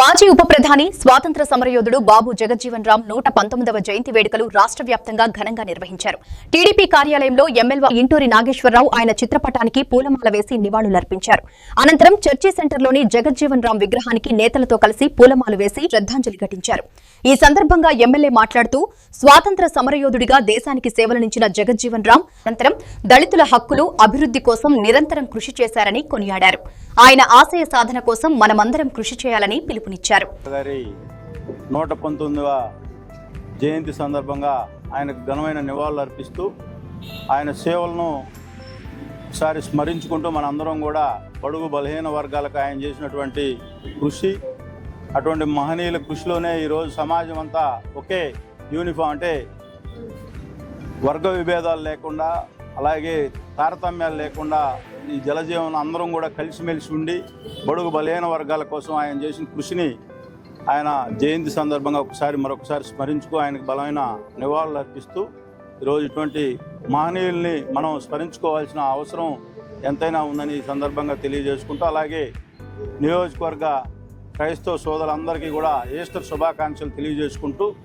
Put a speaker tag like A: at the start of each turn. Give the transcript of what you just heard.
A: మాజీ ఉప ప్రధాని స్వాతంత్ర సమరయోధుడు బాబు జగజ్జీవన్ రామ్ 119వ జయంతి వేడుకలు రాష్ట్ర వ్యాప్తంగా ఘనంగా నిర్వహించారు. టీడీపీ కార్యాలయంలో ఎమ్మెల్యే ఇంటూరి నాగేశ్వరరావు ఆయన చిత్రపటానికి పూలమాల వేసి నివాళులర్పించారు. అనంతరం చర్చి సెంటర్లోని జగజ్జీవన్ రామ్ విగ్రహానికి నేతలతో కలిసి పూలమాల వేసి శ్రద్ధాంజలి ఘటించారు. ఈ సందర్భంగా ఎమ్మెల్యే మాట్లాడుతూ స్వాతంత్ర సమరయోధుడిగా దేశానికి సేవలనిచ్చిన జగజ్జీవన్ రామ్ అనంతరం దళితుల హక్కులు, అభివృద్ధి కోసం నిరంతరం కృషి చేశారని కొనియాడారు. ఆయన ఆశయ సాధన కోసం మనమందరం కృషి చేయాలని పిలుపునిచ్చారు.
B: 119వ జయంతి సందర్భంగా ఆయనకు ఘనమైన నివాళులు అర్పిస్తూ ఆయన సేవలను ఒకసారి స్మరించుకుంటూ మనందరం కూడా బడుగు బలహీన వర్గాలకు ఆయన చేసినటువంటి కృషి, అటువంటి మహనీయుల కృషిలోనే ఈరోజు సమాజం అంతా ఒకే యూనిఫామ్, అంటే వర్గ విభేదాలు లేకుండా, అలాగే తారతమ్యాలు లేకుండా ఈ జలజీవనం అందరం కూడా కలిసిమెలిసి ఉండి బడుగు బలహీన వర్గాల కోసం ఆయన చేసిన కృషిని ఆయన జయంతి సందర్భంగా మరొకసారి స్మరించుకు ఆయనకు బలమైన నివాళులు అర్పిస్తూ ఈరోజు ఇటువంటి మహనీయుల్ని మనం స్మరించుకోవాల్సిన అవసరం ఎంతైనా ఉందని ఈ సందర్భంగా తెలియజేసుకుంటూ, అలాగే నియోజకవర్గ క్రైస్తవ సోదరులందరికీ కూడా ఈస్టర్ శుభాకాంక్షలు తెలియజేసుకుంటూ